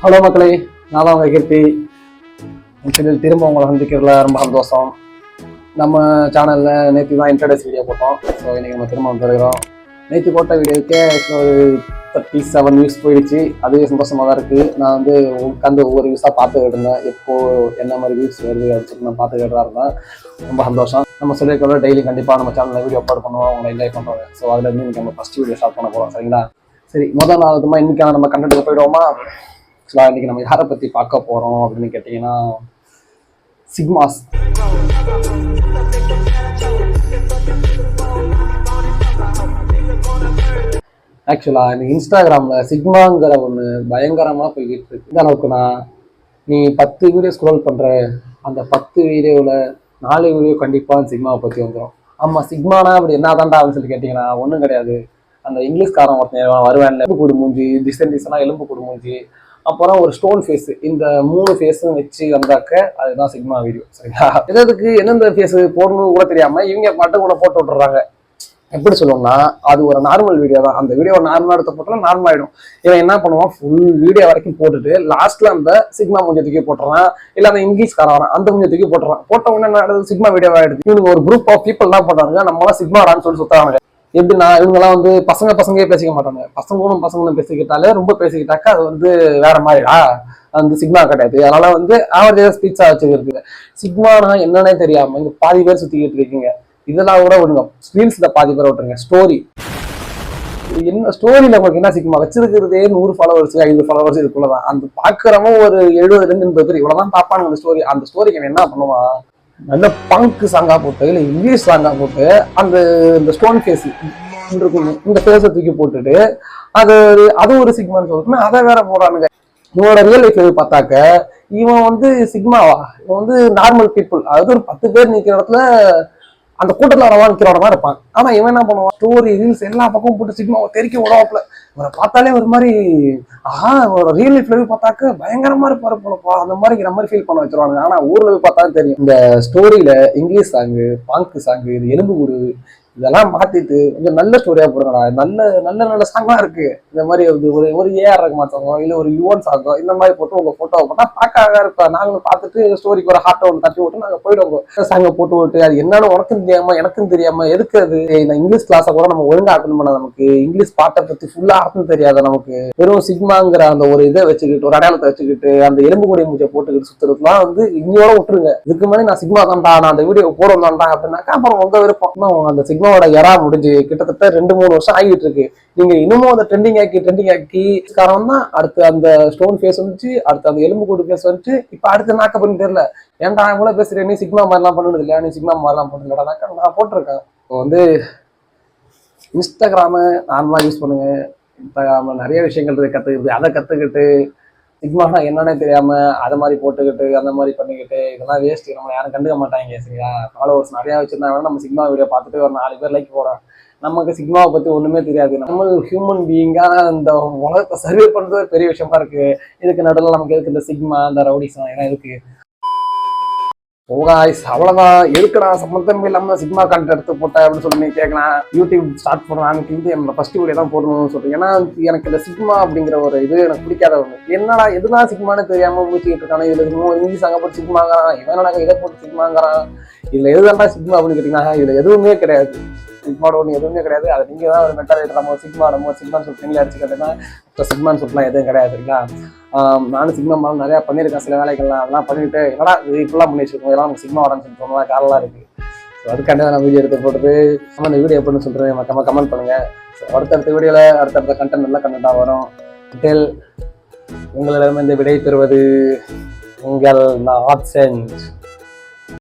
Hello மக்களே, நான் தான் உங்கள் கீர்த்தி. திரும்ப உங்களை சந்திக்கிறதுல ரொம்ப சந்தோஷம். நம்ம சேனலில் நேற்று தான் இன்ட்ரடக்ஸ் வீடியோ போட்டோம். ஸோ இன்றைக்கி நம்ம திரும்ப வந்துருக்கிறோம். நேற்று போட்ட வீடியோவுக்கே ஒரு 37 வியூஸ் போயிடுச்சு. அதுவே சந்தோஷமாக தான் இருக்குது. நான் வந்து உட்காந்து ஒவ்வொரு வியூஸாக பார்த்துக்கிட்டு இருந்தேன். எப்போது என்ன மாதிரி வியூஸ் வருது அப்படின்னு சொல்லி நான் பார்த்துக்கிட்டு தான் இருந்தேன். ரொம்ப சந்தோஷம். நம்ம சொல்லியிருக்கிற டெய்லி கண்டிப்பாக நம்ம சேனலில் வீடியோ அப்லோட் பண்ணுவோம், அவங்களை என்ஜாய் பண்ணுறோம். ஸோ அதுலேருந்து இன்றைக்கி நம்ம ஃபஸ்ட் வீடியோ ஸ்டார்ட் பண்ண போகிறோம். சரிங்களா? சரி, முதல் நாள் இன்றைக்கான நம்ம கண்டென்ட்டுக்கு போயிடுவோமா? இன்னைக்கு நம்ம யாரை பத்தி பார்க்க போறோம் அப்படின்னு கேட்டீங்கன்னா, சிக்மாஸ். ஆக்சுவலா இந்த இன்ஸ்டாகிராம்ல சிக்மாங்கிற ஒண்ணு பயங்கரமா போய்கிட்டு இருக்கு. இந்த அளவுக்குனா நீ 10 வீடியோ ஸ்க்ரோல் பண்ற, அந்த 10 வீடியோவில் 4 வீடியோ கண்டிப்பா சிக்மாவை பத்தி வந்துடும். ஆமா, சிக்மானா அப்படி என்ன தாண்டா அப்படின்னு சொல்லி கேட்டீங்கன்னா ஒன்றும் கிடையாது. அந்த இங்கிலீஷ்காரன் ஒருத்தன் வருவேன், எலும்பு கூடு மூஞ்சி, டிசைனா எலும்பு கூடு மூஞ்சி, அப்புறம் ஒரு ஸ்டோன் ஃபேஸ், இந்த 3 ஃபேஸும் வச்சு வந்தாக்க அதுதான் சிக்மா வீடியோ. சரிங்களா? எதுக்கு எந்தெந்த ஃபேஸ் போடணும்னு கூட தெரியாம இவங்க மட்டும் கூட போட்டு விட்டுறாங்க. எப்படி சொல்லணும்னா, அது ஒரு நார்மல் வீடியோ தான். அந்த வீடியோ நார்மலா எடுத்து போட்டாலும் நார்மல் ஆயிடும். இவன் என்ன பண்ணுவான், ஃபுல் வீடியோ வரைக்கும் போட்டுட்டு லாஸ்ட்ல அந்த சிக்மா மூஞ்ச தூக்கி போட்டுறான், இல்ல அந்த இங்கிலீஷ்காரன் வரான் அந்த மூஞ்ச தூக்கி போட்டுறான். போட்ட உடனே சிக்மா வீடியோ ஆயிடுது. இவனுக்கு ஒரு குரூப் ஆஃப் பீப்புள் என்ன பண்றாங்க, நம்மளாம் சிக்மாடான்னு சொல்லி சுத்தாங்க. எப்படின்னா, இவங்கெல்லாம் வந்து பசங்களே பேசிக்க மாட்டாங்க. பசங்களும் பேசிக்கிட்டாலே ரொம்ப பேசிக்கிட்டாக்கா அது வந்து வேற மாதிரிடா, வந்து சிக்மா கிடையாது. அதனால வந்து ஆவரேஜா ஸ்பீச்சா வச்சுக்கிறது. சிக்மானா என்னன்னே தெரியாம இங்க பாதி பேர் சுத்திக்கிட்டு இருக்கீங்க. இதெல்லாம் கூட விடுங்க, ரீல்ஸ்ல பாதி பேர் விட்டுருங்க. ஸ்டோரி என்ன, ஸ்டோரியில உங்களுக்கு என்ன சிக்மா வச்சிருக்கிறதே 100 ஃபாலோவர்ஸ் 5 ஃபாலோவர்ஸ் இதுக்குள்ளதான். அந்த பாக்குறவங்க ஒரு 70-80 பேர் இவ்வளவுதான் பார்ப்பானுங்க அந்த ஸ்டோரி. அந்த ஸ்டோரிக்கு என்ன பண்ணுவான், நல்ல பங்க் சாங்கா போட்டு இல்ல இங்கிலீஷ் சாங்கா போட்டு அந்த ஸ்டோன் ஃபேஸ் இருக்கும், இந்த ஃபேஸை தூக்கி போட்டுட்டு அது ஒரு சிக்மான்னு சொல்லுமே அதை வேற போறானுங்க. இவனோட ரியல் லைஃப் பார்த்தாக்க இவன் வந்து சிக்மாவா, இவன் வந்து நார்மல் பீப்புள். அதாவது ஒரு 10 பேர் நிக்கிற இடத்துல அந்த கூட்டத்துல வரவா நிக்கிறோட தான் இருப்பான். ஆனா இவன் என்ன பண்ணுவான், ஸ்டோரி ரீல்ஸ் எல்லா பக்கமும் போட்டு சிக்மாவை தெறிக்க விடாப்புல. இவரை பார்த்தாலே ஒரு மாதிரி ரியல் லைஃப்ல போய் பார்த்தாக்க பயங்கரமா இருப்பாரு போலப்பா, அந்த மாதிரி ஃபீல் பண்ண வச்சிருவாங்க. ஆனா ஊர்ல போய் பார்த்தாலும் தெரியும். இந்த ஸ்டோரியில இங்கிலீஷ் சாங்கு, பாங்கு சாங்கு, இது எலும்பு கூடு, இதெல்லாம் மாத்திட்டு கொஞ்சம் நல்ல ஸ்டோரியா போடுறா. நல்ல சாங்கா இருக்கு. இந்த மாதிரி ஒரு ஏஆர் ரஹ்மான் சாங்கோ இல்ல ஒரு யுவன் சாங்கோ இந்த மாதிரி போட்டு உங்க போட்டோவை போட்டா பார்க்க அழகா இருப்பா. நாங்களும் பார்த்துட்டு ஸ்டோரிக்கு ஒரு ஹார்ட்டை ஒன்று தட்டி விட்டு நாங்க போயிடுவோம். சாங்கை போட்டு விட்டு அது என்னன்னு உனக்கும் தெரியாம எனக்கும் தெரியாம எதுக்கு அது. இந்த இங்கிலீஷ் கிளாஸை கூட நம்ம ஒழுங்கா அட்டன் பண்ண, நமக்கு இங்கிலீஷ் பாட்டை பத்தி ஃபுல்லா அர்த்தம் தெரியாத நமக்கு வெறும் சிக்மாங்கிற அந்த ஒரு இதை வச்சுக்கிட்டு ஒரு அடையாளத்தை வச்சுக்கிட்டு அந்த எலும்பு கூடிய மூச்சை போட்டுக்கிட்டு சுத்துறதுலாம் வந்து இன்னையோட விட்டுருங்க. இதுக்கு முன்னாடி நான் சிக்மா தான்டா, நான் அந்த வீடியோ போடணும் தான்டா அப்படின்னாக்கா அப்புறம் உங்க விருப்பம். அந்த சிக்மாவோட எரா முடிஞ்சு கிட்டத்தட்ட 2-3 வருஷம் ஆகிட்டு இருக்கு. நீங்க இன்னமும் அதை ட்ரெண்டிங் ஆக்கி காரணம் தான். அடுத்து அந்த ஸ்டோன் ஃபேஸ் வந்துச்சு, அடுத்து அந்த எலும்பு கூடு ஃபேஸ் வந்துச்சு, இப்ப அடுத்து நாக்க பண்ணி தெரியல. ஏன்டா இவ்வளவு பேசுறேன், நீ சிக்மா மாதிரிலாம் பண்ணது இல்லையா, நீ சிக்மா மாதிரிலாம் பண்ணலடாக்கா நான் போட்டிருக்கேன். இப்போ வந்து இன்ஸ்டாகிராம நார்மலா யூஸ் பண்ணுங்க. இன்ஸ்டாகிராம நிறைய விஷயங்கள் கத்துக்கிட்டு அதை கத்துக்கிட்டு சிக்மானா என்னன்னே தெரியாம அதை மாதிரி போட்டுக்கிட்டு அந்த மாதிரி பண்ணிக்கிட்டு இதெல்லாம் வேஸ்ட். நம்ம யாரும் கண்டுக்க மாட்டாங்க. சரியா? ஃபாலோவர்ஸ் நிறைய வச்சிருந்தாங்கன்னா நம்ம சிக்மா வீடியோ பார்த்துட்டு ஒரு 4 பேர் லைக் போடுறோம். நமக்கு சிக்மாவை பத்தி ஒண்ணுமே தெரியாது. நம்ம ஹியூமன் பீயிங்கா இந்த உலகத்தை சர்வே பண்றது பெரிய விஷயமா இருக்கு. இதுக்கு நடுவில் நமக்கு எதுக்கு இந்த சிக்மா இந்த ரவுடிசம் எல்லாம் இருக்கு. அவ்வளவுதான், எதுக்குடா சம்பந்தமே இல்லாம சிக்மா கண்டென்ட் எடுத்து போட்டேன் அப்படின்னு சொல்லி நீங்க கேட்கலாம். யூடியூப் ஸ்டார்ட் பண்றாங்க என்னோட ஃபர்ஸ்ட் வீடியோ தான் போடணும்னு சொல்றேன். ஏன்னா எனக்கு இந்த சிக்மா அப்படிங்கிற ஒரு இது எனக்கு பிடிக்காத ஒண்ணு. என்னடா எதுதான் சிக்மானு தெரியாம மூச்சிக்கிட்டு இருக்கானே. இதுல இங்கிலீஷ் அங்க போட்டு சிக்மாங்கிறான், இவன் இதை போட்டு சிக்மாங்கிறான். இதுல எதுதான்டா சிக்மா அப்படின்னு கேட்டீங்கன்னா இதுல எதுவுமே கிடையாது. சிக்மாவோட ஒன்று எதுவுமே கிடையாது. அது நீங்க தான் ஒரு மென்டாலிட்டி. நம்ம சிக்மான்னு சொல்லி நீங்களே அடிச்சுக்கிட்டேன்னா சிக்மான்னு சொல்லலாம் எதுவும் கிடையாது. சரிங்களா? நானும் சிக்மா மேலே நிறையா பண்ணியிருக்கேன். சில வேலைகள்லாம் அதெல்லாம் பண்ணிட்டு என்னடா இது இப்பெல்லாம் பண்ணி வச்சிருக்கோம், இதெல்லாம் நம்ம சிக்மா வரேன்னு சொல்லி சொன்னா காரெல்லாம் இருக்கு. ஸோ அதுக்காண்டி நான் வீடியோ எடுத்து போட்டு நம்ம இந்த வீடியோ எப்படின்னு சொல்றேன் மறக்காம கமெண்ட் பண்ணுங்க. ஸோ அடுத்தடுத்த வீடியோல அடுத்தடுத்த கண்டென்ட் நல்ல கண்டென்ட்டாக வரும். உங்களிடமிருந்து விடை பெறுவது உங்கள் நான் ஆப்ஷன்.